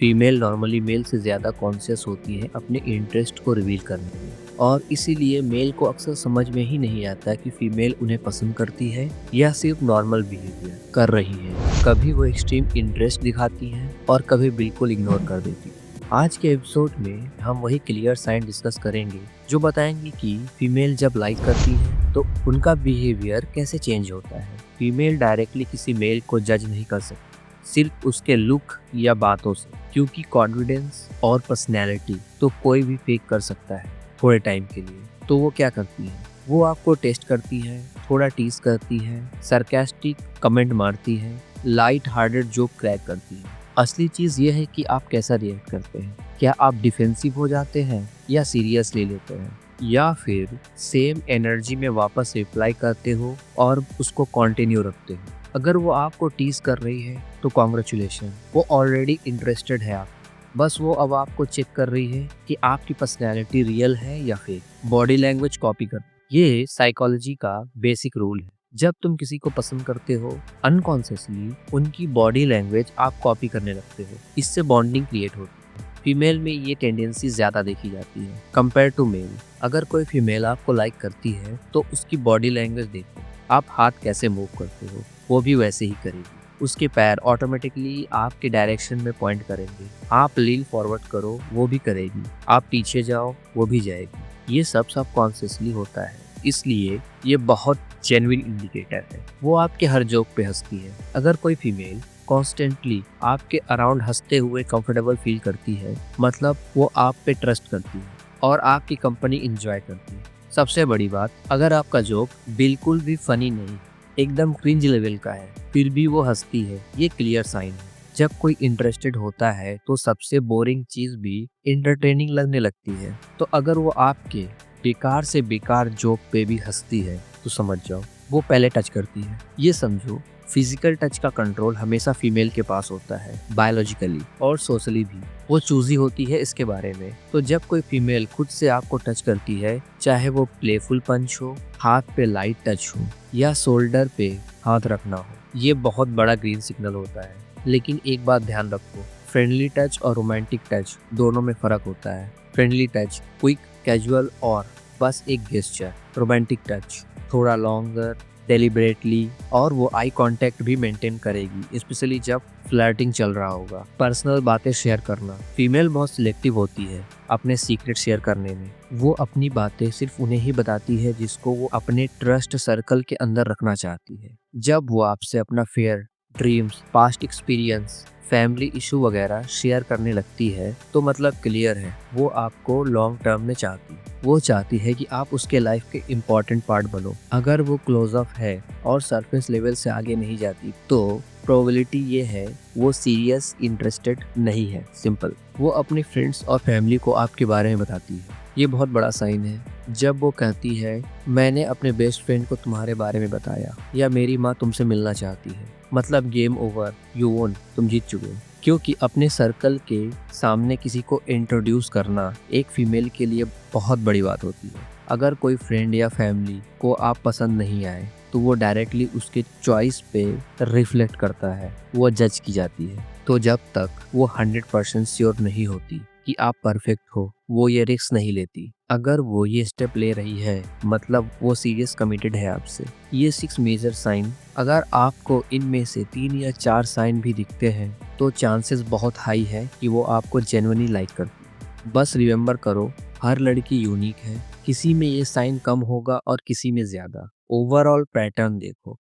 Female normally mail से ज़्यादा conscious होती है अपने इंटरेस्ट को रिवील करने में, और इसीलिए मेल को अक्सर समझ में ही नहीं आता कि फीमेल उन्हें पसंद करती है या सिर्फ नॉर्मल बिहेवियर कर रही है। कभी वो एक्सट्रीम इंटरेस्ट दिखाती है और कभी बिल्कुल इग्नोर कर देती है। आज के एपिसोड में हम वही क्लियर साइन डिस्कस करेंगे जो बताएंगे कि फीमेल जब लाइक करती है तो उनका बिहेवियर कैसे चेंज होता है। फीमेल डायरेक्टली किसी मेल को जज नहीं कर सकती सिर्फ उसके लुक या बातों से, क्योंकि कॉन्फिडेंस और पर्सनैलिटी तो कोई भी फेक कर सकता है थोड़े टाइम के लिए। तो वो क्या करती है, वो आपको टेस्ट करती है, थोड़ा टीज करती है, सरकास्टिक कमेंट मारती है, लाइट हार्टेड जोक क्रैक करती है। असली चीज़ ये है कि आप कैसा रिएक्ट करते हैं। क्या आप डिफेंसिव हो जाते हैं या सीरियस ले लेते हैं, या फिर सेम एनर्जी में वापस रिप्लाई करते हो और उसको कंटिन्यू रखते हो। अगर वो आपको टीज कर रही है तो कॉन्ग्रेचुलेशन, वो ऑलरेडी इंटरेस्टेड है आप। बस वो अब आपको चेक कर रही है कि आपकी पर्सनैलिटी रियल है या फेक। बॉडी लैंग्वेज कॉपी कर, ये साइकोलॉजी का बेसिक रूल है। जब तुम किसी को पसंद करते हो, अनकॉन्शियसली उनकी बॉडी लैंग्वेज आप कॉपी करने लगते हो। इससे बॉन्डिंग क्रिएट होती है। फीमेल में ये टेंडेंसी ज्यादा देखी जाती है कंपेयर टू मेल। अगर कोई फीमेल आपको लाइक करती है तो उसकी बॉडी लैंग्वेज देखो। आप हाथ कैसे मूव करते हो, वो भी वैसे ही करेगी। उसके पैर ऑटोमेटिकली आपके डायरेक्शन में पॉइंट करेंगे। आप लीन फॉरवर्ड करो, वो भी करेगी। आप पीछे जाओ, वो भी जाएगी। ये सब कॉन्शियसली होता है, इसलिए ये बहुत जेन्युइन इंडिकेटर है। वो आपके हर जोक पे हंसती है। अगर कोई फीमेल कॉन्स्टेंटली आपके अराउंड हंसते हुए कंफर्टेबल फील करती है, मतलब वो आप पे ट्रस्ट करती है और आपकी कंपनी इंजॉय करती है। सबसे बड़ी बात, अगर आपका जोक बिल्कुल भी फनी नहीं, एकदम क्रिंज लेवल का है, फिर भी वो हंसती है, ये क्लियर साइन है। जब कोई इंटरेस्टेड होता है तो सबसे बोरिंग चीज भी इंटरटेनिंग लगने लगती है। तो अगर वो आपके बेकार से बेकार जोक पे भी हंसती है तो समझ जाओ वो पहले टच करती है। ये समझो, फिजिकल टच का कंट्रोल हमेशा फीमेल के पास होता है, बायोलॉजिकली और सोशली भी। वो चूजी होती है इसके बारे में। तो जब कोई फीमेल खुद से आपको टच करती है, चाहे वो प्लेफुल पंच हो, हाथ पे लाइट टच हो या शोल्डर पे हाथ रखना हो, ये बहुत बड़ा ग्रीन सिग्नल होता है। लेकिन एक बात ध्यान रखो, फ्रेंडली टच और रोमांटिक टच दोनों में फर्क होता है। फ्रेंडली टच क्विक, कैजुअल और बस एक गेस्चर। रोमांटिक टच थोड़ा लॉन्गर, डेलिबरेटली, और वो आई कांटेक्ट भी मेंटेन करेगी, स्पेशली जब फ्लर्टिंग चल रहा होगा। पर्सनल बातें शेयर करना, फीमेल बहुत सिलेक्टिव होती है अपने सीक्रेट शेयर करने में। वो अपनी बातें सिर्फ उन्हें ही बताती है जिसको वो अपने ट्रस्ट सर्कल के अंदर रखना चाहती है। जब वो आपसे अपना fair, dreams, past experience, family issue वगैरह शेयर करने लगती है तो मतलब क्लियर है, वो आपको लॉन्ग टर्म में चाहती है। वो चाहती है कि आप उसके लाइफ के इम्पोर्टेंट पार्ट बनो। अगर वो क्लोज अप है और सरफेस लेवल से आगे नहीं जाती तो प्रोबेबिलिटी ये है वो सीरियस इंटरेस्टेड नहीं है। सिंपल। वो अपने फ्रेंड्स और फैमिली को आपके बारे में बताती है। ये बहुत बड़ा साइन है। जब वो कहती है मैंने अपने बेस्ट फ्रेंड को तुम्हारे बारे में बताया, या मेरी माँ तुमसे मिलना चाहती है, मतलब गेम ओवर, यू वोन, तुम जीत चुके हो। क्योंकि अपने सर्कल के सामने किसी को इंट्रोड्यूस करना एक फीमेल के लिए बहुत बड़ी बात होती है। अगर कोई फ्रेंड या फैमिली को आप पसंद नहीं आए तो वो डायरेक्टली उसके चॉइस पे रिफ्लेक्ट करता है, वो जज की जाती है। तो जब तक वो 100% श्योर नहीं होती कि आप परफेक्ट हो, वो ये रिस्क नहीं लेती। अगर वो ये स्टेप ले रही है, मतलब वो सीरियस कमिटेड है आपसे। ये 6 मेजर साइन, अगर आपको इनमें से 3 या 4 साइन भी दिखते हैं तो चांसेस बहुत हाई है कि वो आपको जेन्युइनली लाइक करती है। बस रिमेम्बर करो, हर लड़की यूनिक है, किसी में ये साइन कम होगा और किसी में ज्यादा। ओवरऑल पैटर्न देखो,